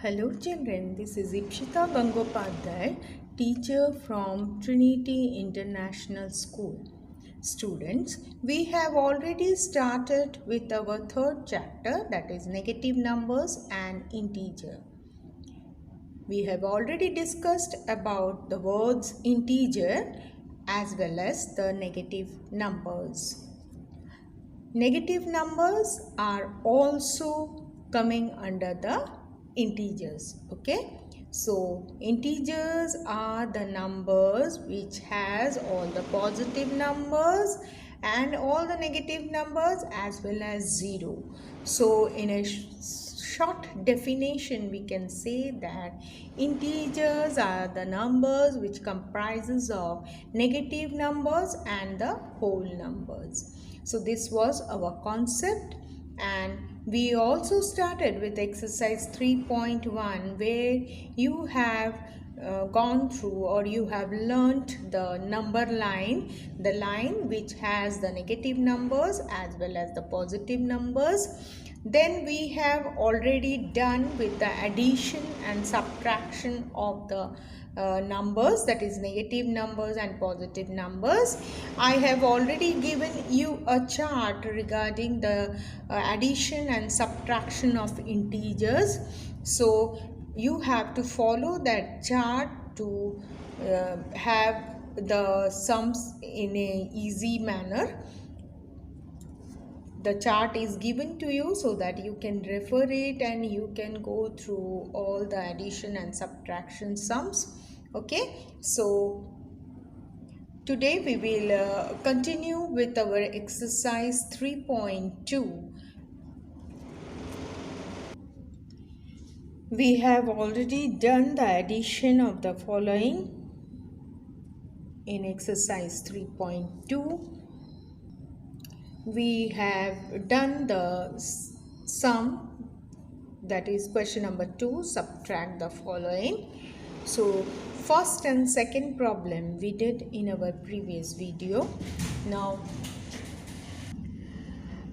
Hello children, this is Ipshita Gangopadhyay, teacher from Trinity International School. Students, we have already started with our third chapter, that is negative numbers and integer. We have already discussed about the words integer as well as the negative numbers. Negative numbers are also coming under the integers. Okay, so integers are the numbers which has all the positive numbers and all the negative numbers as well as 0. So in a short definition we can say that integers are the numbers which comprises of negative numbers and the whole numbers. So this was our concept, and we also started with exercise 3.1 where you have gone through or you have learnt the number line, the line which has the negative numbers as well as the positive numbers. Then we have already done with the addition and subtraction of the numbers, that is negative numbers and positive numbers. I have already given you a chart regarding the addition and subtraction of integers. So you have to follow that chart to have the sums in a easy manner. The chart is given to you so that you can refer it and you can go through all the addition and subtraction sums. Okay, so today we will continue with our exercise 3.2. We have already done the addition of the following in exercise 3.2. We have done the sum, that is question number 2, subtract the following. So first and second problem we did in our previous video. Now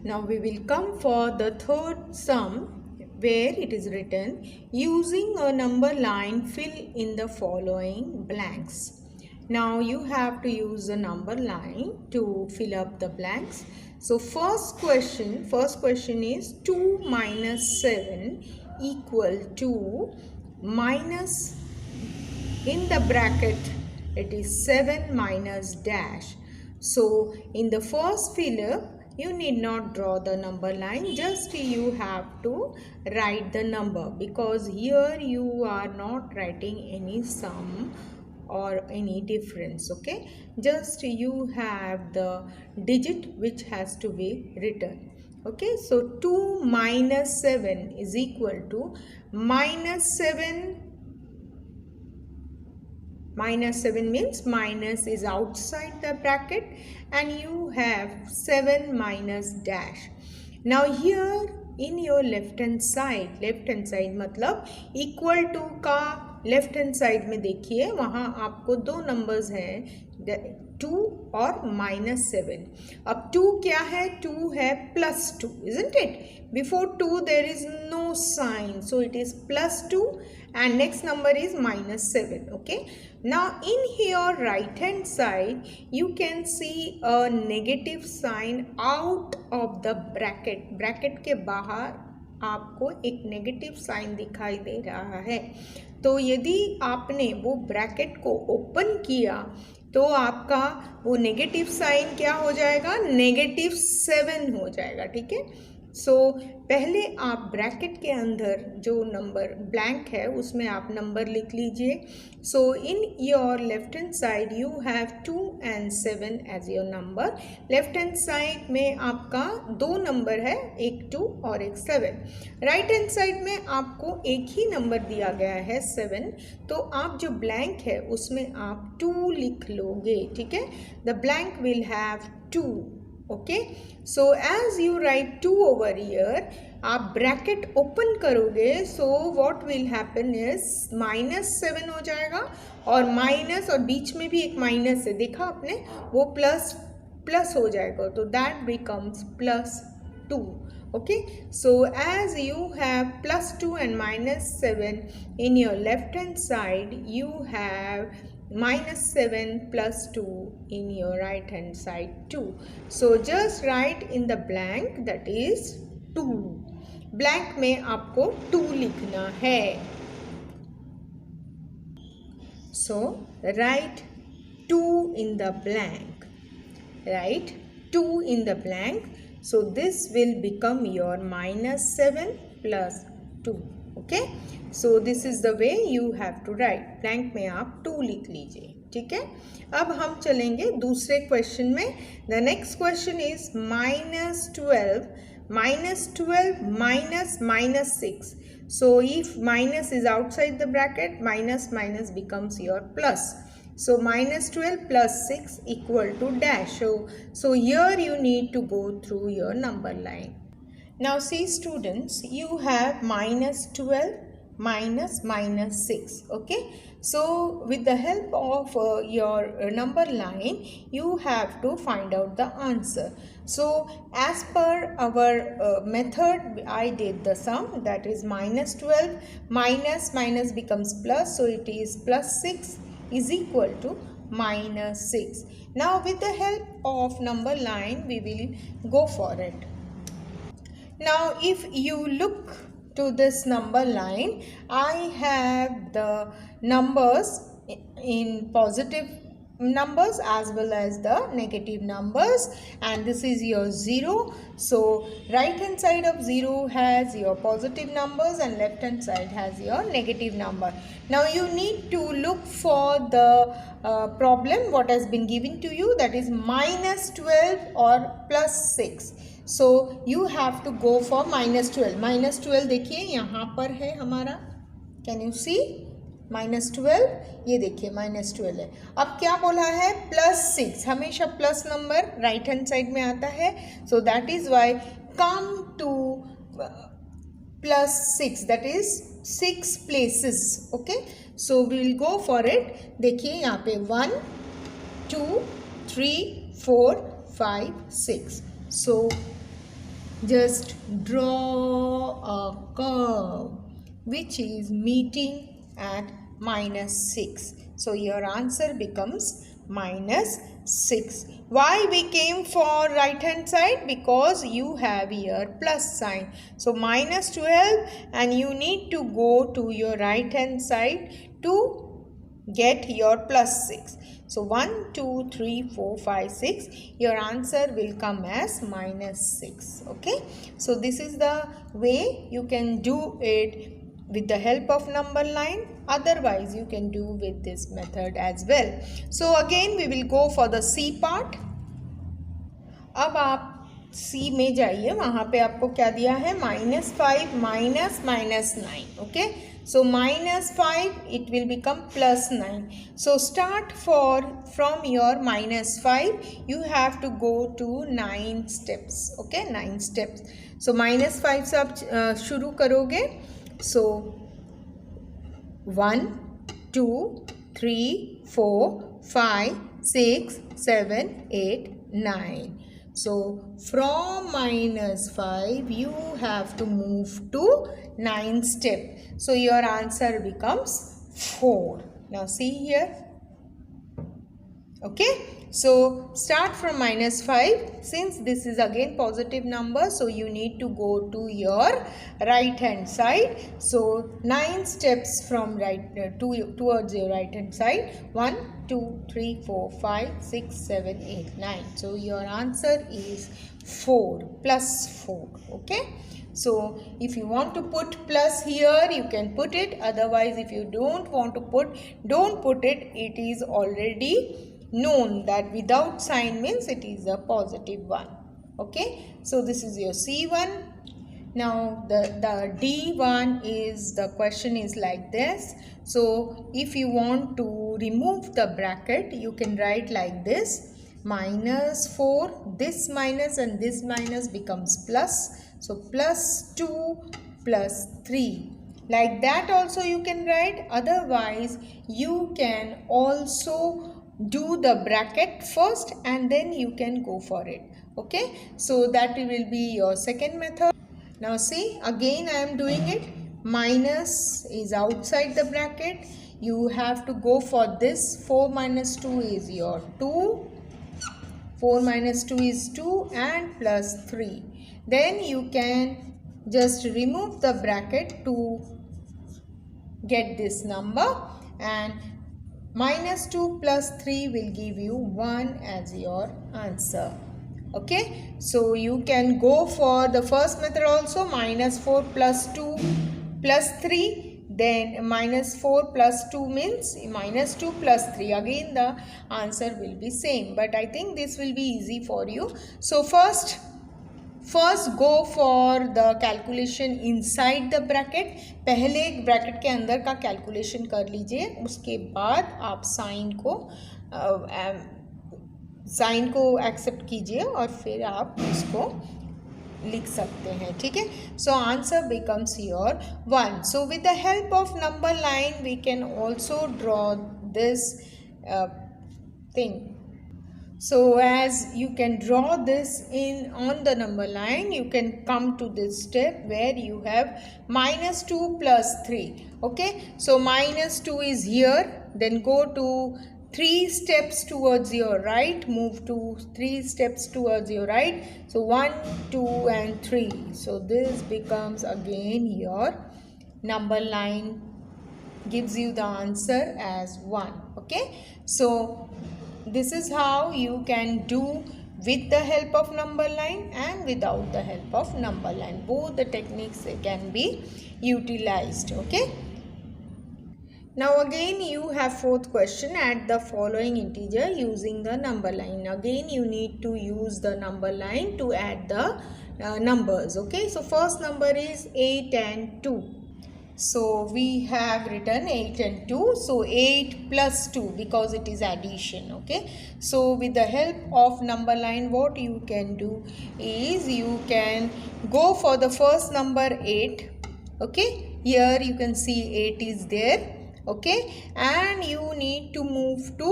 we will come for the third sum where it is written, using a number line fill in the following blanks. Now you have to use a number line to fill up the blanks. So first question is 2 minus 7 equal to minus, in the bracket it is 7 minus dash. So in the first fill up you need not draw the number line, just you have to write the number, because here you are not writing any sum or any difference. Okay, just you have the digit which has to be written. Okay, so 2 minus 7 is equal to minus 7. Minus 7 means minus is outside the bracket and you have 7 minus dash. Now here in your left hand side मतलब equal to का left hand side में देखिए, वहाँ आपको दो numbers हैं 2 और -7. अब 2 क्या है? 2 है +2, isn't it? Before 2 there is no sign, so it is +2 and next number is -7. Okay, now in here right hand side you can see a negative sign out of the bracket. Bracket के बाहर आपको एक negative sign दिखाई दे रहा है. तो यदि आपने वो ब्रैकेट को ओपन किया तो आपका वो नेगेटिव साइन क्या हो जाएगा? -7 हो जाएगा. ठीक है, सो पहले आप ब्रैकेट के अंदर जो नंबर ब्लैंक है उसमें आप नंबर लिख लीजिए. So in your left hand side you have 2 and 7 as your number. Left hand side में आपका दो नंबर है, एक 2 और एक 7. राइट हैंड साइड में आपको एक ही नंबर दिया गया है 7, तो आप जो ब्लैंक है उसमें आप 2 लिख लोगे. ठीक है, the blank will have 2. Okay, so as you write 2 over here, आप ब्रैकेट ओपन करोगे, so what will happen is -7 हो जाएगा और माइनस और बीच में भी एक माइनस है, देखा आपने, वो प्लस हो जाएगा, तो that becomes 2. Okay, so as you have plus 2 and minus 7 in your left hand side, you have minus 7 plus 2 in your right hand side too. So just write in the blank, that is 2. Blank में आपको 2 लिखना है. So write 2 in the blank. Write 2 in the blank. So this will become your minus 7 plus 2. Okay. So this is the way you have to write. Blank में आप 2 लिख लीजिए. ठीक है. अब हम चलेंगे दूसरे क्वेश्चन में. The next question is minus 12 minus 6. So if minus is outside the bracket, minus becomes your plus. So minus 12 plus 6 equal to dash. So here you need to go through your number line. Now see students, you have minus 12 minus 6. Okay. So with the help of your number line, you have to find out the answer. So as per our method, I did the sum, that is minus 12 minus becomes plus. So it is plus 6 is equal to minus 6. Now with the help of number line, we will go for it. Now if you look to this number line, I have the numbers in positive numbers as well as the negative numbers, and this is your 0. So right hand side of 0 has your positive numbers and left hand side has your negative number. Now you need to look for the problem what has been given to you, that is minus 12 or plus 6. So you have to go for minus 12. Minus 12 देखिए यहाँ पर है हमारा, can you see minus 12, ये देखिए minus 12 है. अब क्या बोला है, plus 6. हमेशा plus number right hand side में आता है. So that is why come to plus 6, that is 6 places. Okay, so we will go for it. देखिए यहाँ पे 1 2 3 4 5 6. So just draw a curve which is meeting at minus 6. So your answer becomes minus 6. Why we came for right hand side? Because you have here plus sign. So minus 12 and you need to go to your right hand side to get your plus 6. So 1 2 3 4 5 6, your answer will come as minus 6. Okay, so this is the way you can do it with the help of number line. Otherwise you can do with this method as well. So again we will go for the C part. अब आप C में जाइए, वहाँ पे आपको क्या दिया है, -5 minus 9. Okay, so -5 it will become plus 9. So start from your -5, you have to go to 9 steps. Okay, 9 steps. So -5 से आप शुरू करोगे. So 1 2 3 4 5 6 7 8 9. So from -5 you have to move to 9 step. So your answer becomes 4. Now see here. Okay, so start from -5. Since this is again positive number, so you need to go to your right hand side. So 9 steps from towards your right hand side. 1 2 3 4 5 6 7 8 9. So your answer is 4 plus 4. Okay, so if you want to put plus here, you can put it. Otherwise if you don't want to put, don't put it. It is already known that without sign means it is a positive one. Okay, so this is your C1. Now the D1 is, the question is like this. So if you want to remove the bracket, you can write like this: -4, this minus and this minus becomes plus. So plus 2 plus 3. Like that also you can write. Otherwise you can also do the bracket first and then you can go for it. Okay, so that will be your second method. Now see, again I am doing it. Minus is outside the bracket. You have to go for this. 4 minus 2 is your 2. 4 minus 2 is 2 and plus 3. Then you can just remove the bracket to get this number, and minus 2 plus 3 will give you 1 as your answer. Okay, so you can go for the first method also, minus 4 plus 2 plus 3. Then minus 4 plus 2 means minus 2 plus 3. Again the answer will be same, but I think this will be easy for you. So first go for the calculation inside the bracket. पहले bracket के अंदर का calculation कर लीजिए, उसके बाद आप sign को एक्सेप्ट कीजिए और फिर आप उसको लिख सकते हैं. ठीक है, so answer becomes your 1. So with the help of number line we can also draw this thing. So as you can draw this on the number line, you can come to this step where you have minus 2 plus 3. Okay, so minus 2 is here, then go to 3 steps towards your right, move to 3 steps towards your right. So 1, 2 and 3. So this becomes again your number line, gives you the answer as 1. Okay, so this is how you can do with the help of number line and without the help of number line. Both the techniques can be utilized. Okay, now again you have fourth question. Add the following integer using the number line. Again you need to use the number line to add the numbers. Okay, so first number is 8 and 2. So we have written 8 and 2. So 8 plus 2, because it is addition. Okay, so with the help of number line, what you can do is you can go for the first number 8. Okay, here you can see 8 is there. Okay, and you need to move to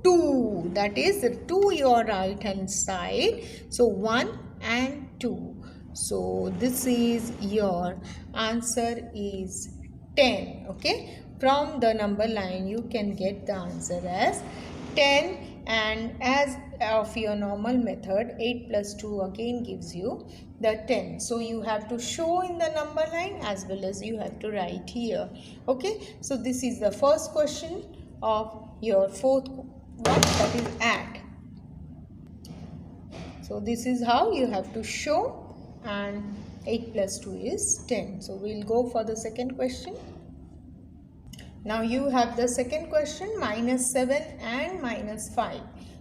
2, that is to your right hand side. So 1 and 2. So this is your answer is 10. Okay, from the number line you can get the answer as 10, and as of your normal method 8 plus 2 again gives you the 10. So you have to show in the number line as well as you have to write here. Okay, so this is the first question of your fourth one, that is add. So this is how you have to show, and 8 plus 2 is 10. So we'll go for the second question. Now you have the second question, minus 7 and minus 5.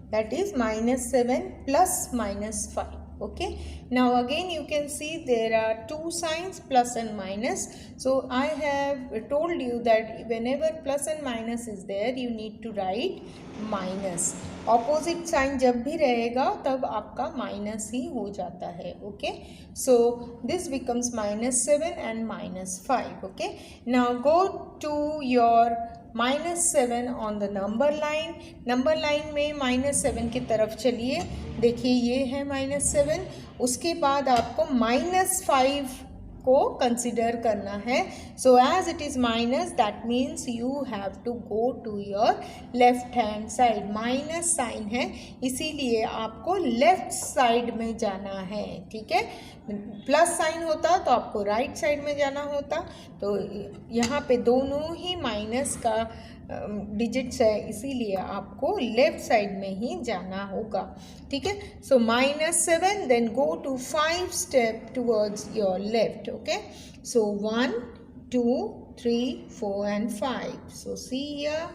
That is minus 7 plus minus 5. Okay, now again you can see there are two signs, plus and minus. So I have told you that whenever plus and minus is there, you need to write minus. Opposite sign जब भी रहेगा तब आपका minus ही हो जाता है. Okay, so this becomes minus 7 and minus 5. Okay, now go to your minus 7 on the number line. Number line में minus 7 की तरफ चलिए. देखिए ये है माइनस 7. उसके बाद आपको माइनस 5 को कंसिडर करना है. So as it is minus, that means you have to go to your left hand side. Minus sign है इसीलिए आपको लेफ्ट साइड में जाना है. ठीक है, प्लस साइन होता तो आपको राइट साइड में जाना होता. तो यहाँ पे दोनों ही माइनस का डिजिट्स है, इसीलिए आपको लेफ्ट साइड में ही जाना होगा. ठीक है, so minus 7, then go to 5 step towards your left. Okay, so 1, 2, 3, 4 and 5. So see here,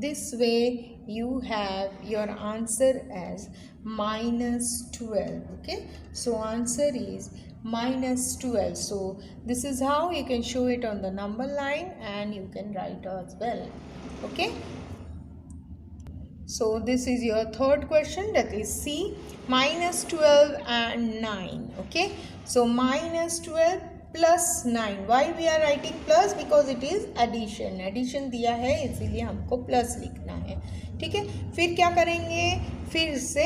this way you have your answer as minus 12. Okay, so answer is minus 12. So this is how you can show it on the number line, and you can write as well. Okay, so this is your third question, that is C, minus 12 and 9. Okay, so minus 12 plus 9. Why we are writing plus? Because it is addition. Addition दिया है इसीलिए हमको plus लिखना है. ठीक है, फिर क्या करेंगे, फिर से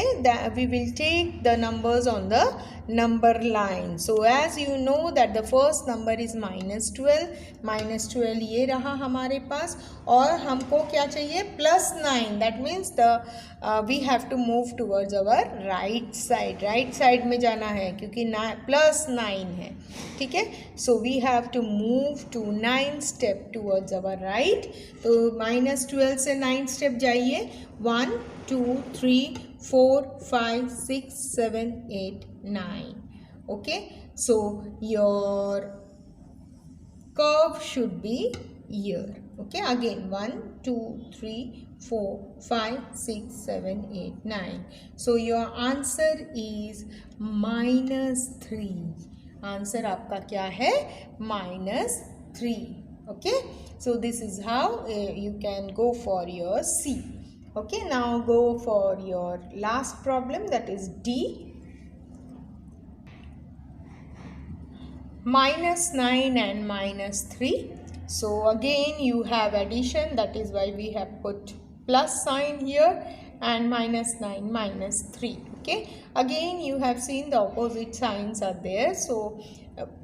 we will take the numbers on the number line. So as you know that the first number is -12. -12 ये रहा हमारे पास, और हमको क्या चाहिए, +9. That means we have to move towards our right side. Right side में जाना है क्योंकि +9 है, ठीक है. So we have to move to 9 step towards our right. तो -12 से 9 स्टेप जाइए. 1 2 3 4 5 6 7 8 9. Okay, so your curve should be here. Okay, again 1 2 3 4 5 6 7 8 9. So your answer is -3. Answer आपका क्या है, -3. Okay, so this is how you can go for your C. Okay, now go for your last problem, that is D. -9 and -3. So again you have addition, that is why we have put plus sign here, and -9 -3. Okay, again you have seen the opposite signs are there, so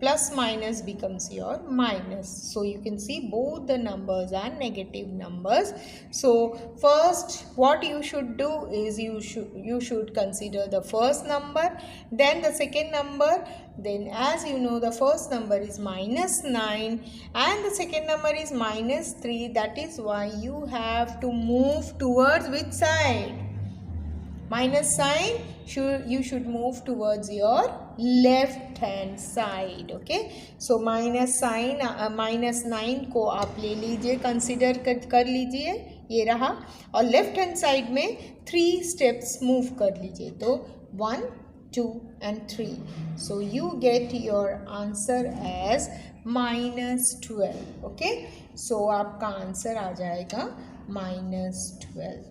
plus minus becomes your minus. So you can see both the numbers are negative numbers. So first what you should do is you should consider the first number, then the second number. Then as you know the first number is -9 and the second number is -3. That is why you have to move towards which side? Minus sign, you should move towards your left hand side. Okay, so minus sign, -9 को आप ले लीजिए, consider कर लीजिए, ये रहा, और left hand side में 3 स्टेप्स मूव कर लीजिए. तो 1 2 and 3. So you get your answer as -12. Okay, so आपका आंसर आ जाएगा -12.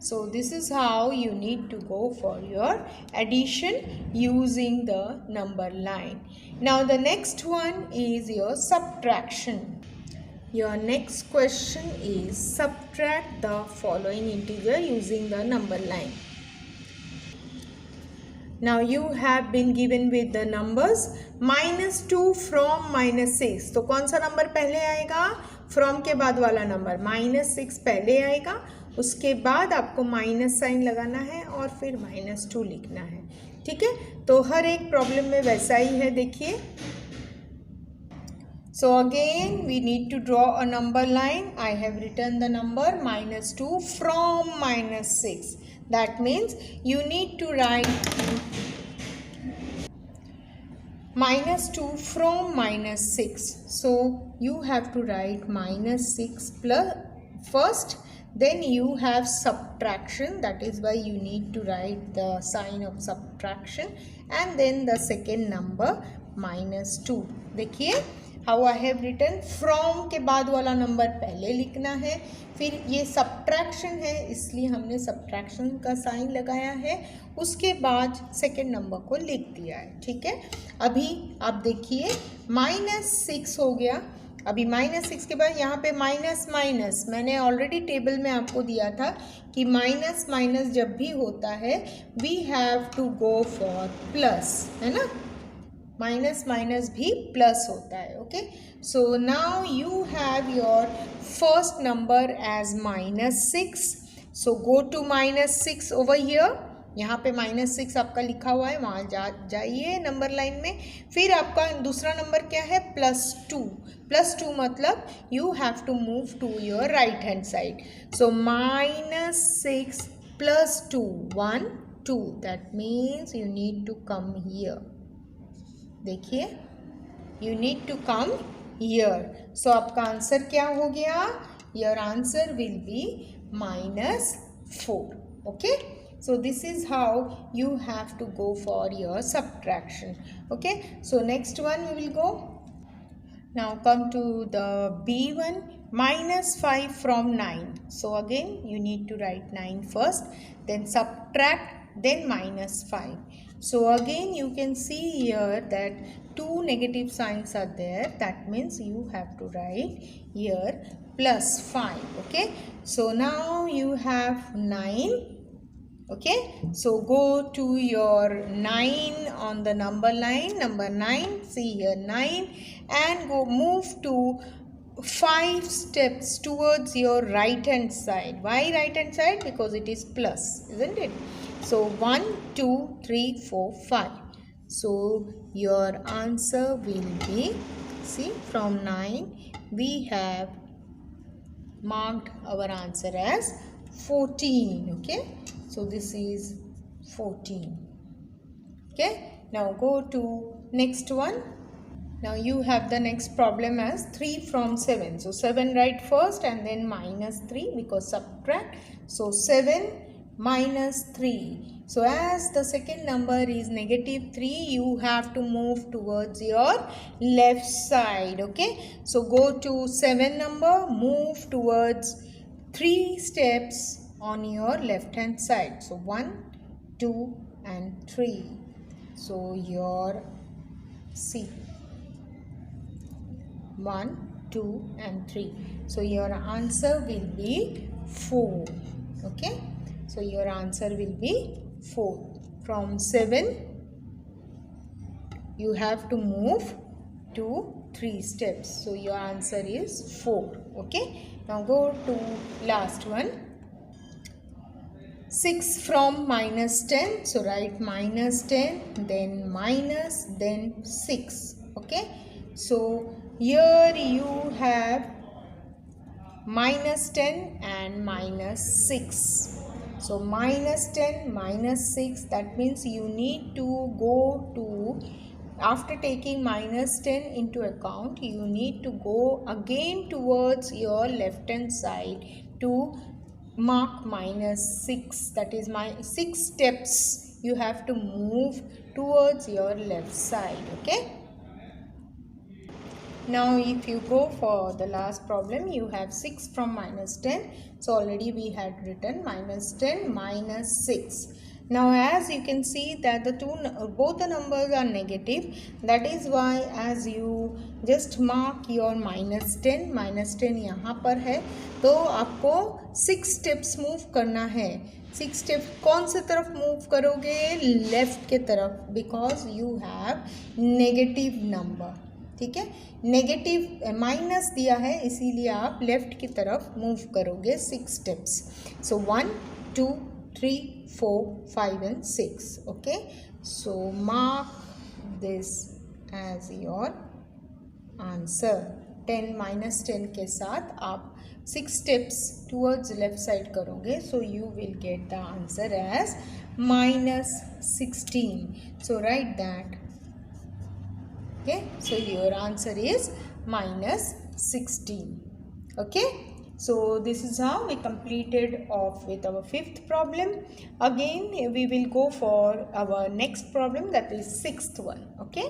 So this is how you need to go for your addition using the number line. Now the next one is your subtraction. Your next question is subtract the following integer using the number line. Now you have been given with the numbers -2 from -6. तो कौन सा number पहले आएगा? From के बाद वाला number -6 पहले आएगा, उसके बाद आपको माइनस साइन लगाना है और फिर -2 लिखना है. ठीक है, तो हर एक प्रॉब्लम में वैसा ही है, देखिए. So again we need to draw a number line. I have written the number -2 from -6. That means you need to write -2 from -6. So you have to write -6 plus first, then you have subtraction, that is why you need to write the sign of subtraction, and then the second number -2. देखिए how I have written, from के बाद वाला number पहले लिखना है, फिर ये subtraction है इसलिए हमने subtraction का साइन लगाया है, उसके बाद सेकेंड नंबर को लिख दिया है. ठीक है, अभी आप देखिए -6 हो गया. अभी -6 के बाद यहाँ पे माइनस माइनस, मैंने ऑलरेडी टेबल में आपको दिया था कि माइनस माइनस जब भी होता है we have to go for plus, है ना. माइनस माइनस भी प्लस होता है. Okay, so now you have your first number as -6. So go to -6 over here. यहाँ पे -6 आपका लिखा हुआ है, वहाँ जाइए नंबर लाइन में. फिर आपका दूसरा नंबर क्या है? +2. +2 मतलब you have to move to your right hand side. So -6 + 2 1 2. That means you need to come here. देखिए, you need to come here. So आपका आंसर क्या हो गया? Your answer will be -4. Okay, so this is how you have to go for your subtraction. Okay, so next one we will go. Now come to the B one, -5 from 9. So again you need to write 9 first, then subtract, then -5. So again you can see here that 2 negative signs are there. That means you have to write here +5. Okay, so now you have 9 Okay, so go to your 9 on the number line, number 9, see here 9, and go move to 5 steps towards your right hand side. Why right hand side? Because it is plus, isn't it? So 1 2 3 4 5. So your answer will be, see, from 9 we have marked our answer as 14. Okay, so this is 14. Okay, now go to next one. Now you have the next problem as 3 from 7. So 7 write first and then minus 3 because subtract. So 7 minus 3. So as the second number is negative 3, you have to move towards your left side. Okay, so go to 7 number, move towards 3 steps on your left hand side. So 1, 2 and 3. So your C. 1, 2 and 3. So your answer will be 4. Okay, so your answer will be 4. From 7 you have to move to 3 steps. So your answer is 4. Okay, now go to last one. 6 from minus 10. So write minus 10, then minus, then 6. Okay, so here you have minus 10 and minus 6. So minus 10 minus 6, that means you need to go to, after taking minus 10 into account, you need to go again towards your left hand side to mark minus 6. That is my 6 steps you have to move towards your left side. Okay, now if you go for the last problem, you have 6 from minus 10. So already we had written minus 10 minus 6. Now as you can see that the both the numbers are negative, that is why as you just mark your minus 10 यहाँ पर है, तो आपको 6 steps move करना है. 6 steps कौन से तरफ move करोगे? लेफ्ट के तरफ, because you have negative number. ठीक है, नेगेटिव माइनस दिया है इसीलिए आप लेफ्ट की तरफ मूव करोगे 6 steps. So 1 2 3 4 5 and 6. Okay, so mark this as your answer. 10 minus 10 के साथ आप 6 steps towards left side करोगे, so you will get the answer as minus 16. So write that. Okay, so your answer is minus 16. Okay, so this is how we completed off with our 5th problem. Again we will go for our next problem, that is 6th one. Okay,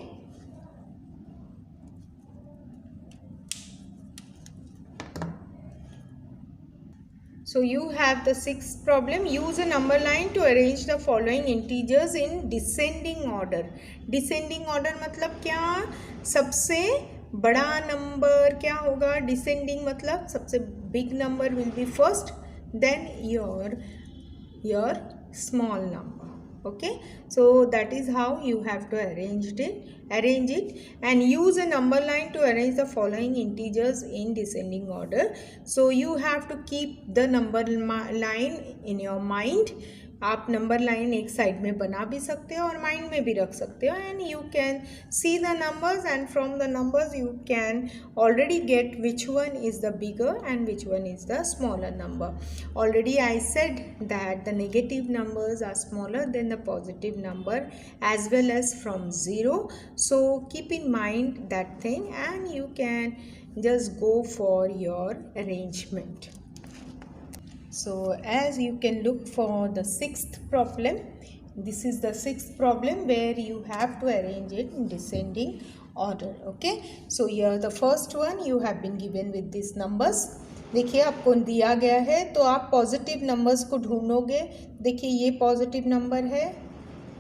so you have the 6th problem. Use a number line to arrange the following integers in descending order. Descending order मतलब क्या? सबसे बड़ा number क्या होगा? Descending मतलब सबसे big number will be first, then your small number. Okay, so that is how you have to arrange it, and use a number line to arrange the following integers in descending order. So you have to keep the number line in your mind. आप number line एक side में बना भी सकते हो और mind में भी रख सकते हो, and you can see the numbers, and from the numbers you can already get which one is the bigger and which one is the smaller number. Already I said that the negative numbers are smaller than the positive number as well as from 0. So keep in mind that thing and you can just go for your arrangement. So as you can look for the 6th problem, this is the 6th problem where you have to arrange it in descending order. Okay, so here the first one you have been given with these numbers. देखिए आपको दिया गया है तो आप positive numbers को ढूंढोगे. देखिए ये पॉजिटिव नंबर है,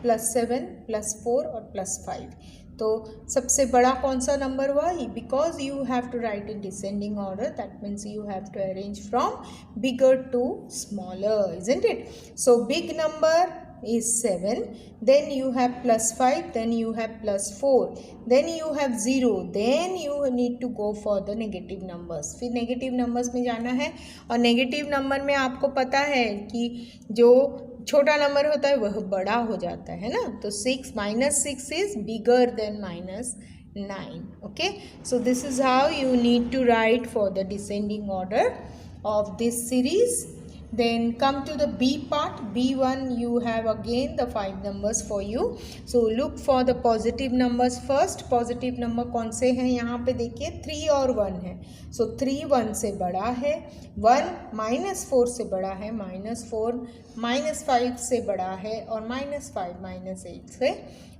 +7 +4 और +5। तो सबसे बड़ा कौन सा नंबर हुआ? Because you have to write in descending order, that means you have to arrange from bigger to smaller, isn't it? So big number is 7, then you have +5, then you have +4, then you have 0, then you need to go for the negative numbers। फिर negative numbers में जाना है, और negative number में आपको पता है कि जो छोटा नंबर होता है वह बड़ा हो जाता है ना, तो 6 -6 is bigger than -9। Okay, so this is how you need to write for the descending order of this series। Then come to the B part, B1, you have again the 5 numbers for you। So look for the positive numbers first। positive number कौन से हैं यहाँ पे देखिए, 3 और 1 है। So 3 1 से बड़ा है, 1 -4 से बड़ा है, -4 -5 से बड़ा है, और -5 -8 से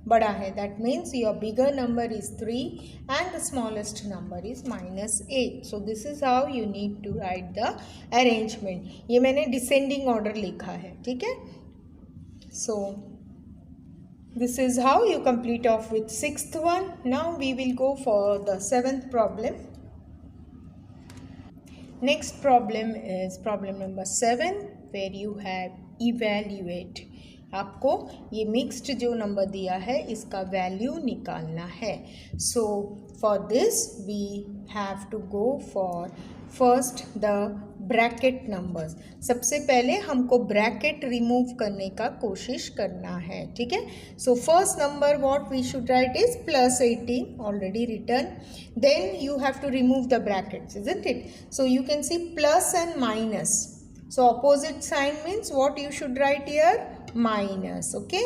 बड़ा है। That means your bigger number is 3 and the smallest number is -8। So this is how you need to write the arrangement. ये मैंने डिसेंडिंग ऑर्डर लिखा है, ठीक है। So this is how you complete off with 6th one. Now we will go for the 7th problem. Next problem is problem number 7, where you have evaluate. आपको ये mixed जो number दिया है इसका वैल्यू निकालना है. So for this we have to go for first the bracket numbers. सबसे पहले हमको ब्रैकेट रिमूव करने का कोशिश करना है, ठीक है. So first number what we should write is +18, already return. Then you have to remove the brackets, isn't it? So you can see plus and minus. So opposite sign means what you should write here? Minus. Okay.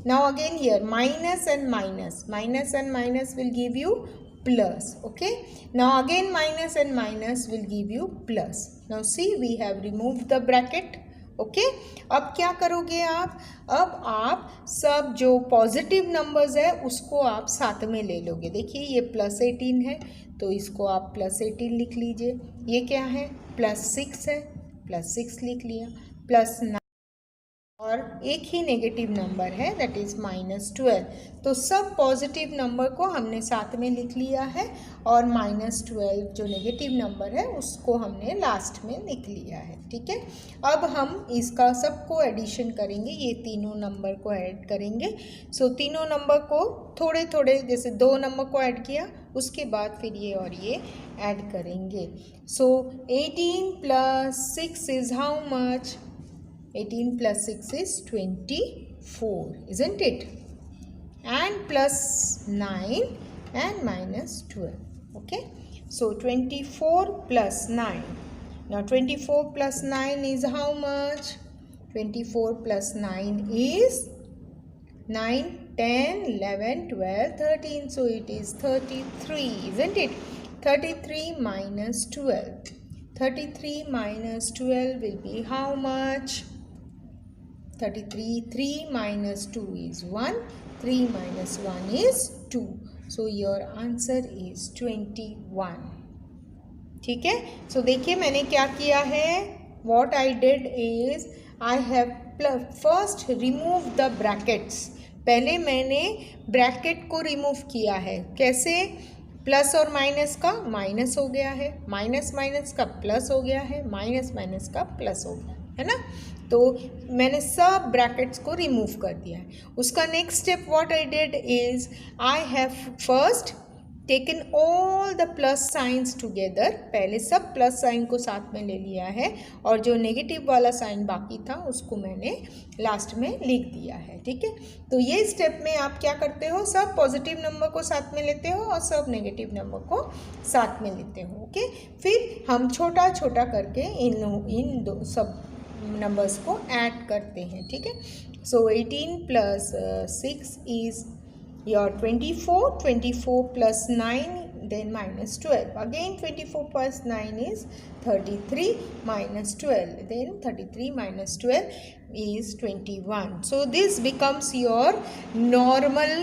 Now again here minus and minus. Minus and minus will give you plus. Okay. Now again minus and minus will give you plus. Now see we have removed the bracket. Okay अब क्या करोगे आप? अब आप सब जो positive numbers है उसको आप साथ में ले लोगे. देखिए ये +18 है तो इसको आप +18 लिख लीजिए. ये क्या है? +6 है, +6 लिख लिया. +9 और एक ही नेगेटिव नंबर है दैट इज़ -12. तो सब पॉजिटिव नंबर को हमने साथ में लिख लिया है और -12 जो नेगेटिव नंबर है उसको हमने लास्ट में लिख लिया है, ठीक है. अब हम इसका सबको एडिशन करेंगे, ये तीनों नंबर को ऐड करेंगे. सो तीनों नंबर को थोड़े थोड़े, जैसे 2 नंबर को ऐड किया उसके बाद फिर ये और ये ऐड करेंगे. सो 18 + 6 is how much? 18 + 6 is 24, isn't it? And +9 and -12. Okay, so 24 + 9. Now 24 + 9 is how much? 24 + 9 is 9, 10, 11, 12, 13. So it is 33, isn't it? 33 - 12. 33 - 12 will be how much? 33. 3 - 2 is 1. 3 - 1 is 2. So your answer is 21. ठीक है. So देखिए मैंने क्या किया है. What I did is I have first removed the brackets. पहले मैंने bracket को रिमूव किया है. कैसे? प्लस और माइनस का माइनस हो गया है, माइनस माइनस का प्लस हो गया है, माइनस माइनस का प्लस हो गया है ना. तो मैंने सब ब्रैकेट्स को रिमूव कर दिया है. उसका next step what I did is I have first taken all the plus science together. पहले सब प्लस साइन को साथ में ले लिया है और जो नेगेटिव वाला साइन बाकी था उसको मैंने लास्ट में लिख दिया है, ठीक है. तो ये स्टेप में आप क्या करते हो? सब पॉजिटिव नंबर को साथ में लेते हो और सब नेगेटिव नंबर को साथ में लेते हो. ओके, फिर हम छोटा छोटा करके इन दो सब नंबर्स को ऐड करते हैं, ठीक है. सो 18 + 6 is your 24. 24 + 9 then -12. Again 24 + 9 is 33 - 12. Then 33 - 12 is 21. So this becomes your normal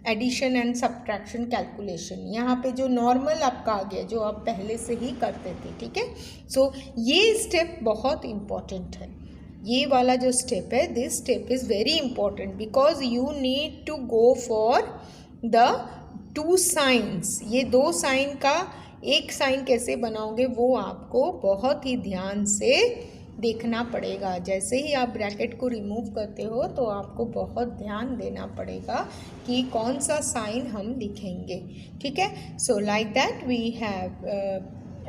addition and subtraction calculation. यहाँ पे जो नॉर्मल आपका आ गया जो आप पहले से ही करते थे, ठीक है. सो ये स्टेप बहुत इम्पॉर्टेंट है. ये वाला जो स्टेप है, this step is very important because you need to go for the two signs. ये दो साइन का एक साइन कैसे बनाओगे वो आपको बहुत ही ध्यान से देखना पड़ेगा. जैसे ही आप ब्रैकेट को रिमूव करते हो तो आपको बहुत ध्यान देना पड़ेगा कि कौन सा साइन हम लिखेंगे. ठीक है. So like that we have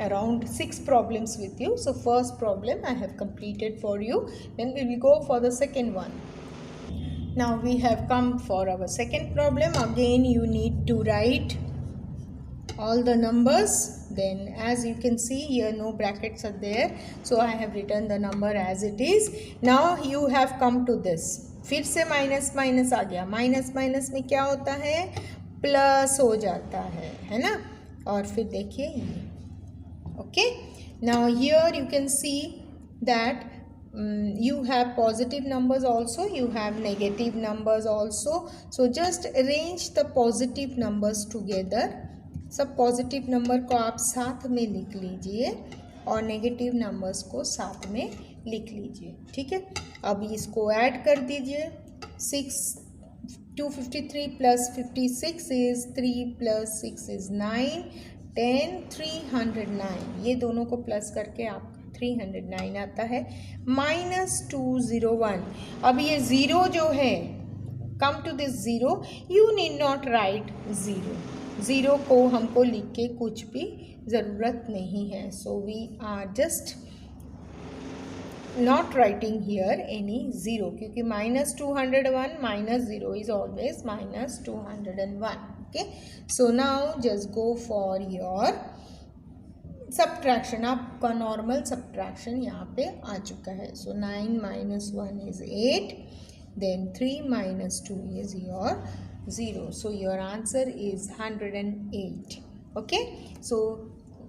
around 6 problems with you. So first problem I have completed for you. Then we will go for the second one. Now we have come for our second problem. Again you need to write all the numbers. Then as you can see here, no brackets are there, so I have written the number as it is. Now you have come to this. फिर से minus minus आ गया. Minus minus में क्या होता है, plus हो जाता है ना. और फिर देखिए ये. Okay, now here you can see that you have positive numbers also, you have negative numbers also. So just arrange the positive numbers together. सब पॉजिटिव नंबर को आप साथ में लिख लीजिए और नेगेटिव नंबर्स को साथ में लिख लीजिए. ठीक है. अब इसको ऐड कर दीजिए. 253 प्लस 56 इज 3 प्लस 6 इज 9. 10 309. ये दोनों को प्लस करके आप 309 आता है. -201. अब ये ज़ीरो जो है, come to this zero, you need not write zero. Zero को हमको लिख के कुछ भी ज़रूरत नहीं है. So we are just not writing here any zero क्योंकि -201 minus 0 is always -201. Okay, so now just go for your subtraction. आपका normal subtraction यहाँ पे आ चुका है. So 9 minus 1 is 8. Then 3 minus 2 is your 0. So your answer is 108. Okay, so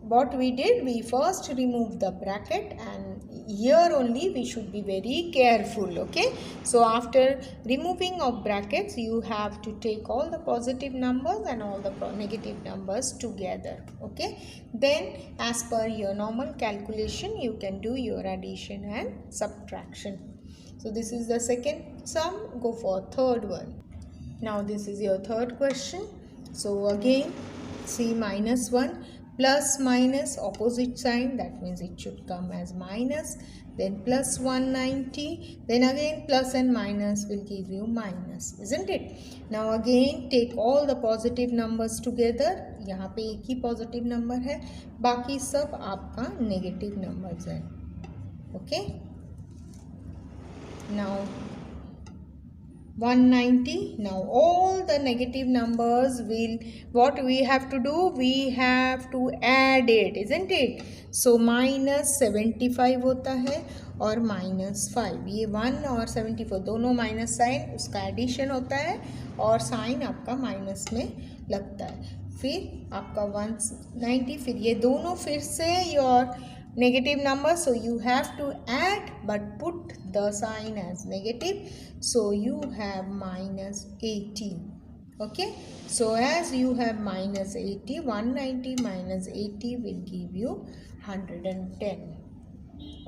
what we did, we first removed the bracket, and here only we should be very careful. Okay, so after removing of brackets you have to take all the positive numbers and all the negative numbers together. Okay, then as per your normal calculation you can do your addition and subtraction. So this is the second sum. Go for third one. Now this is your third question. So again see -1 plus minus opposite sign, that means it should come as minus, then plus 190, then again plus and minus will give you minus, isn't it? Now again take all the positive numbers together. यहाँ पे एक ही positive number है, बाकी सब आपका negative numbers है. Okay, now 190. Now all the negative numbers will, what we have to do, we have to add it, isn't it? So -75 होता है और -5. ये 1 और 74 दोनों माइनस साइन, उसका एडिशन होता है और साइन आपका माइनस में लगता है. फिर आपका 190. फिर ये दोनों फिर से your negative number, so you have to add but put the sign as negative. So you have -80. Okay, so as you have -80, 190 minus 80 will give you 110.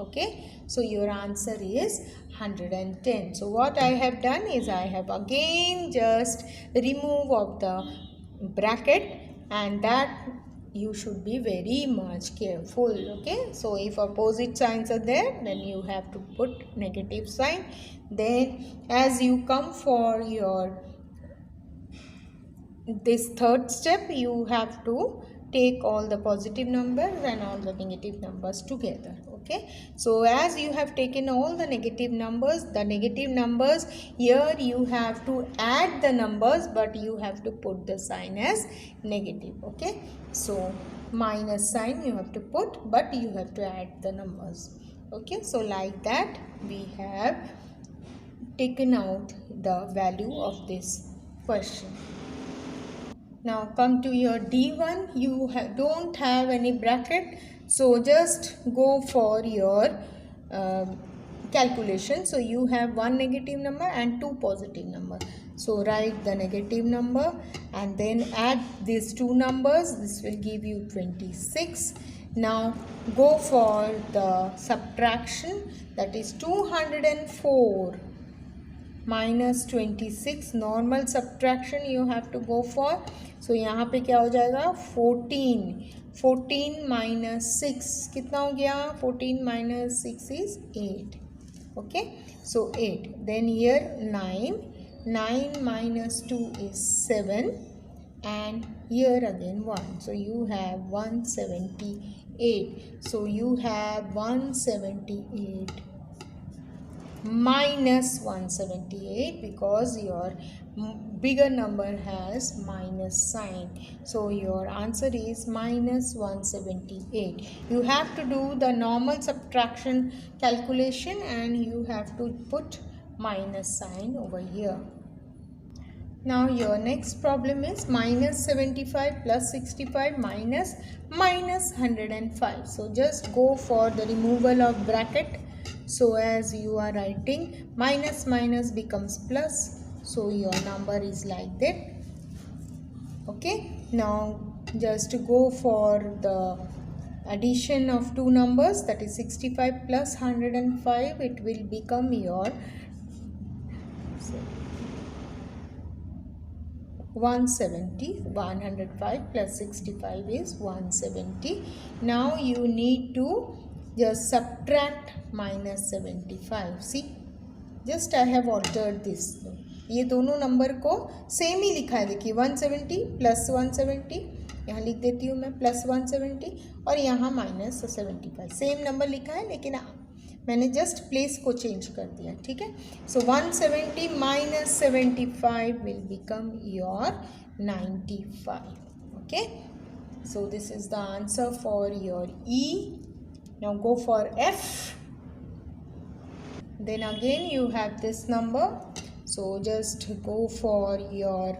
Okay, so your answer is 110. So what I have done is I have again just remove of the bracket, and that you should be very much careful. Okay, so if opposite signs are there, then you have to put negative sign. Then as you come for your this third step, you have to take all the positive numbers and all the negative numbers together. Okay, so as you have taken all the negative numbers, here you have to add the numbers, but you have to put the sign as negative. Okay, so minus sign you have to put, but you have to add the numbers. Okay, so like that we have taken out the value of this question. Now come to your D1. You don't have any bracket, so just go for your calculation. So you have one negative number and two positive number. So write the negative number and then add these two numbers. This will give you 26. Now go for the subtraction, that is 204 minus 26. Normal subtraction you have to go for. So यहाँ पे क्या हो जाएगा 14 minus 6 कितना हो गया 14 minus 6 is 8. Okay, so 8. Then here 9 minus 2 is 7, and here again 1. So you have 178. So you have 178 minus 178 because your bigger number has minus sign. So your answer is minus 178. You have to do the normal subtraction calculation and you have to put minus sign over here. Now your next problem is minus 75 plus 65 minus 105. So just go for the removal of bracket. So as you are writing minus minus becomes plus. So your number is like that. Okay. Now just go for the addition of two numbers, that is 65 plus 105. It will become your 170. 105 plus 65 is 170. Now you need to just subtract minus 75. See, just I have altered this. ये दोनों number को same ही लिखा है. देखिए 170 plus 170, यहाँ लिख देती हूँ मैं प्लस 170 और यहाँ माइनस 75. सेम नंबर लिखा है लेकिन मैंने जस्ट प्लेस को चेंज कर दिया. ठीक है. सो 170 minus 75 will become your 95. Okay. So this is the answer for your E. Now go for F. Then again you have this number. So just go for your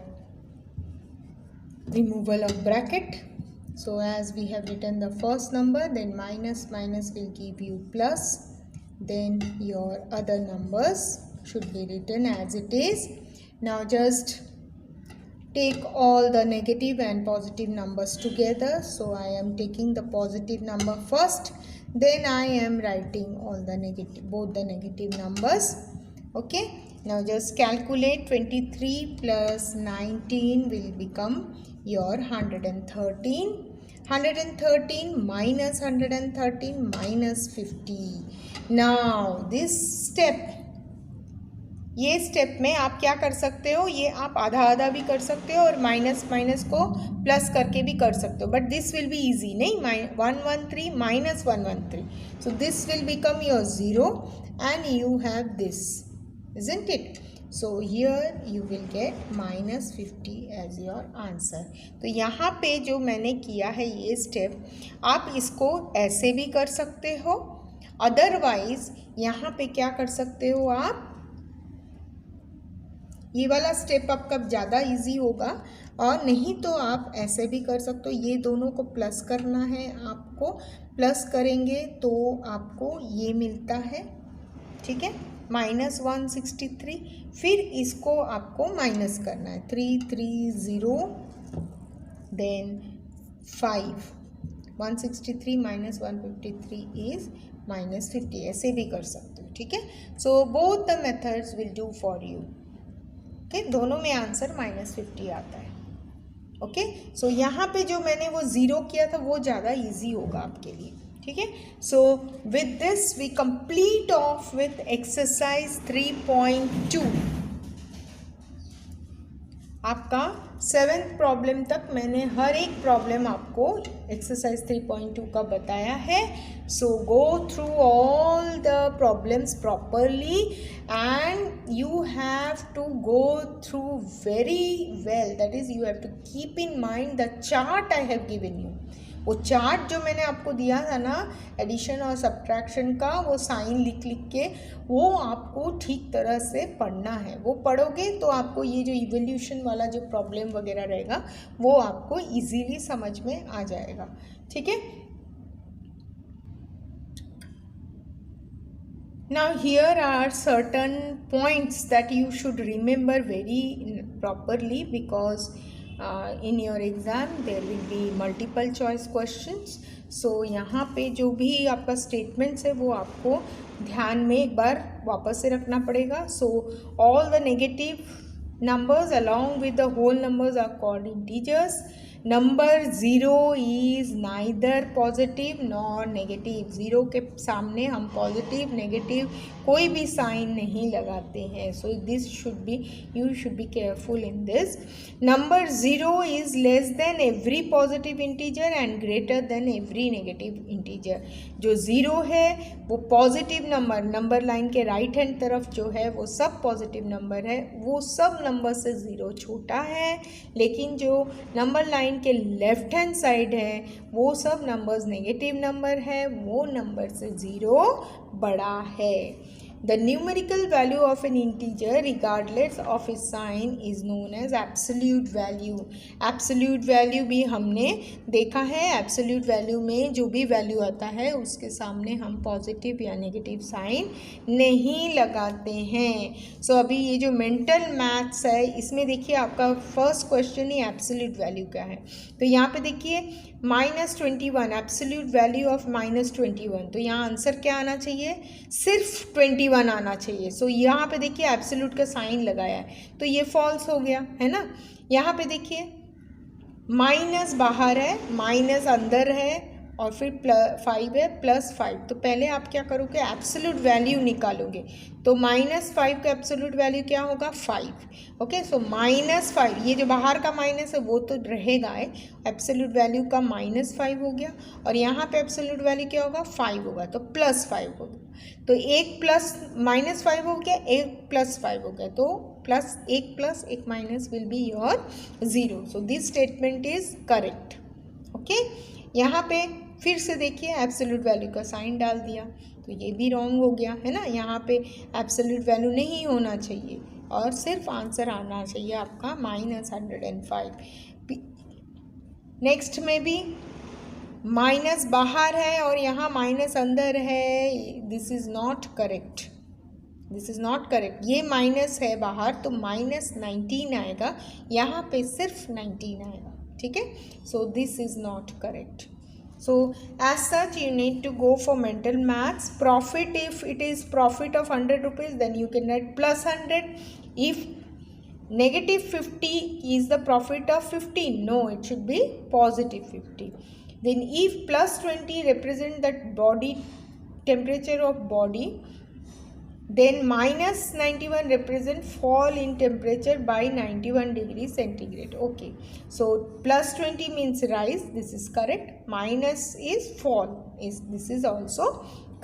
removal of bracket. So as we have written the first number, then minus minus will give you plus. Then your other numbers should be written as it is. Now just take all the negative and positive numbers together. So I am taking the positive number first. Then I am writing all the negative, both the negative numbers. Okay. Now just calculate 23 plus 19 will become your 113. 113 minus 113 minus 50. Now this step, ये step में आप क्या कर सकते हो, ये आप आधा आधा भी कर सकते हो और माइनस माइनस को प्लस करके भी कर सकते हो. But this will be easy. नहीं, 113 minus 113. So this will become your 0 and you have this, isn't it? So here you will get minus 50 as your answer. तो यहाँ पे जो मैंने किया है ये स्टेप, आप इसको ऐसे भी कर सकते हो. अदरवाइज यहाँ पे क्या कर सकते हो आप, ये वाला स्टेप आपका ज़्यादा इजी होगा. और नहीं तो आप ऐसे भी कर सकते हो. ये दोनों को प्लस करना है आपको. प्लस करेंगे तो आपको ये मिलता है. ठीक है, माइनस 163. फिर इसको आपको माइनस करना है. 330 देन 5. 163 minus 153 is minus 50. ऐसे भी कर सकते हो. ठीक है. So both the methods will do for you. Okay, दोनों में आंसर माइनस 50 आता है. ओके. सो यहाँ पे जो मैंने वो ज़ीरो किया था वो ज़्यादा इजी होगा आपके लिए. ठीक है. So with this we complete off with exercise 3.2. आपका 7th प्रॉब्लम तक मैंने हर एक प्रॉब्लम आपको एक्सरसाइज 3.2 का बताया है. So go through all the problems properly and you have to go through very well. That is, you have to keep in mind the chart I have given you. वो chart जो मैंने आपको दिया था ना एडिशन और subtraction का, वो साइन लिख लिख के वो आपको ठीक तरह से पढ़ना है. वो पढ़ोगे तो आपको ये जो इवोल्यूशन वाला जो प्रॉब्लम वगैरह रहेगा वो आपको इजीली समझ में आ जाएगा. ठीक है. Now here are certain points that you should remember very properly, because in your exam there will be multiple choice questions. So यहाँ पे जो भी आपका statements है वो आपको ध्यान में एक बार वापस से रखना पड़ेगा. So all the negative numbers along with the whole numbers are called integers. Number zero is neither positive nor negative. Zero के सामने हम पॉजिटिव नेगेटिव कोई भी साइन नहीं लगाते हैं. So this should be, you should be careful in this. Number zero is less than every positive integer and greater than every negative integer. जो zero है वो पॉजिटिव नंबर, नंबर लाइन के right hand तरफ जो है वो सब positive number है, वो सब नंबर से ज़ीरो छोटा है. लेकिन जो नंबर लाइन के लेफ्ट हैंड साइड है वो सब नंबर्स नेगेटिव नंबर है, वो नंबर से ज़ीरो बड़ा है. The numerical value of an integer regardless of its sign is known as absolute value. Absolute value भी हमने देखा है. Absolute value में जो भी वैल्यू आता है उसके सामने हम पॉजिटिव या नेगेटिव साइन नहीं लगाते हैं. सो अभी ये जो मेंटल मैथ्स है इसमें देखिए आपका फर्स्ट क्वेश्चन ही एब्सोल्यूट वैल्यू का है. तो यहाँ पे देखिए -21 एब्सोल्यूट वैल्यू ऑफ -21. तो यहाँ आंसर क्या आना चाहिए? सिर्फ 21 आना चाहिए. सो यहाँ पे देखिए एब्सोल्यूट का साइन लगाया है तो ये फॉल्स हो गया है ना. यहाँ पे देखिए माइनस बाहर है, माइनस अंदर है और फिर +5 है, +5. तो पहले आप क्या करोगे? एब्सोल्यूट वैल्यू निकालोगे. तो -5 का एब्सोल्यूट वैल्यू क्या होगा? 5. ओके, सो -5, ये जो बाहर का माइनस है वो तो रहेगा है. एब्सोल्यूट वैल्यू का -5 हो गया और यहाँ पे एब्सोल्यूट वैल्यू क्या होगा? 5 होगा. तो +5 होगा. तो एक प्लस -5 हो गया, एक +5 हो गया. तो एक प्लस एक minus will be your 0. So this statement is correct. Okay, यहाँ पे फिर से देखिए एब्सोल्यूट वैल्यू का साइन डाल दिया तो ये भी रॉन्ग हो गया है ना. यहाँ पे एब्सोल्यूट वैल्यू नहीं होना चाहिए और सिर्फ आंसर आना चाहिए आपका -105. नेक्स्ट में भी माइनस बाहर है और यहाँ माइनस अंदर है. This is not correct. This is not correct. ये माइनस है बाहर तो -19 आएगा, यहाँ पे सिर्फ 19 आएगा. ठीक है. So this is not correct. So as such you need to go for mental maths. Profit, if it is profit of 100 rupees then you can write +100. If -50 is the profit of 50, no, it should be +50. Then if +20 represent that body temperature of body, then -91 represent fall in temperature by 91 degrees centigrade. Okay, so +20 means rise, this is correct. Minus is fall, this is also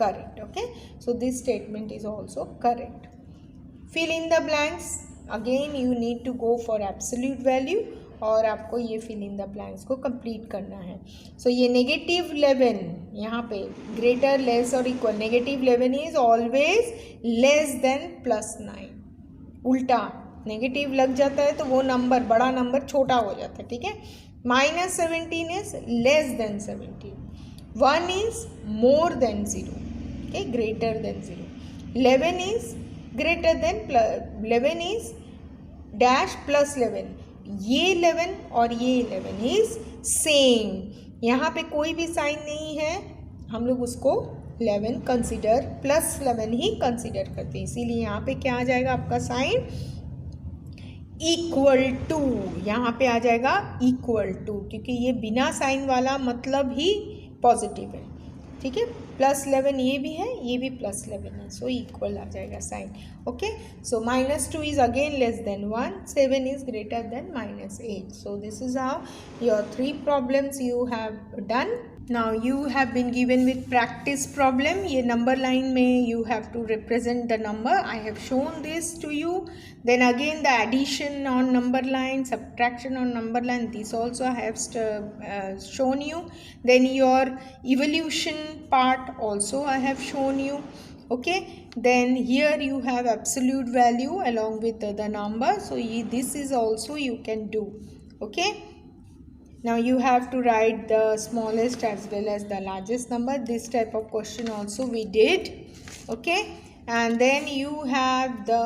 correct. Okay, so this statement is also correct. Fill in the blanks. Again you need to go for absolute value और आपको ये fill in the blanks को complete करना है. सो ये -11 यहाँ पे greater less और equal. -11 is always less than +9. उल्टा नेगेटिव लग जाता है तो वो नंबर, बड़ा नंबर छोटा हो जाता है. ठीक है. -17 is less than 17. 1 is more than 0. Okay, greater than 0. 11 is greater then 11 is dash +11. ये 11 और ये 11 इज सेम. यहाँ पे कोई भी साइन नहीं है, हम लोग उसको 11 कंसिडर +11 ही कंसिडर करते हैं. इसीलिए यहाँ पे क्या आ जाएगा आपका साइन? Equal to. यहाँ पे आ जाएगा इक्वल टू, क्योंकि ये बिना साइन वाला मतलब ही पॉजिटिव है. ठीक है. +11 ये भी है, ये भी +11 है. सो इक्वल आ जाएगा sign. Okay. So -2 is again less than 1. 7 is greater than -8. So this is how your 3 problems you have done. Now you have been given with practice problem. ये number line में you have to represent the number. I have shown this to you. Then again the addition on number line, subtraction on number line, this also I have shown you. Then your evolution part also I have shown you. Okay. Then here you have absolute value along with the number. So this is also you can do. Okay. Now you have to write the smallest as well as the largest number. This type of question also we did. Okay. And then you have the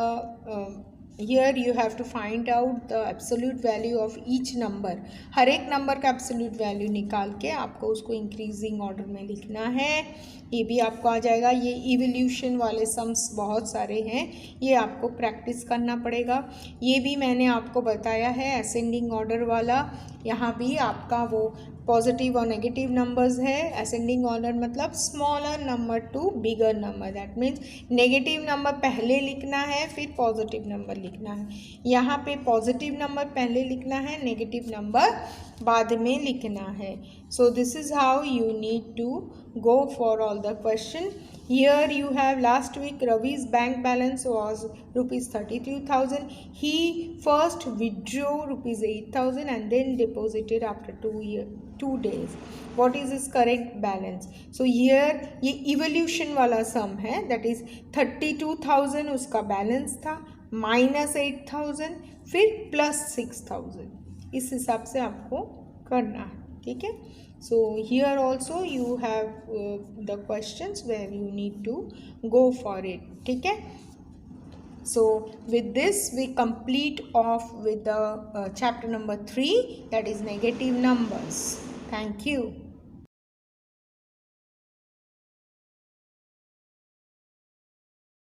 here you have to find out the absolute value of each number. हर एक number का absolute value निकाल के आपको उसको increasing order में लिखना है. ये भी आपको आ जाएगा. ये evolution वाले sums बहुत सारे हैं, ये आपको practice करना पड़ेगा. ये भी मैंने आपको बताया है ascending order वाला. यहाँ भी आपका वो पॉजिटिव और नेगेटिव नंबर्स है. असेंडिंग ऑर्डर मतलब smaller number two bigger number. That means negative number पहले लिखना है, फिर पॉजिटिव नंबर लिखना है. यहाँ पे पॉजिटिव नंबर पहले लिखना है, नेगेटिव नंबर बाद में लिखना है. So this is how you need to go for all the question. Here you have last week Ravi's bank balance was rupees 32,000. He first withdrew rupees 8,000 and then deposited after 2 days. What is his correct balance? So here ये evolution वाला sum है, that is 32,000 उसका balance था, minus 8,000 फिर plus 6,000. इस हिसाब से आपको करना है. ठीक है. So here also you have the questions where you need to go for it. ठीक है. So with this we complete off with the chapter number 3, that is negative numbers. Thank you.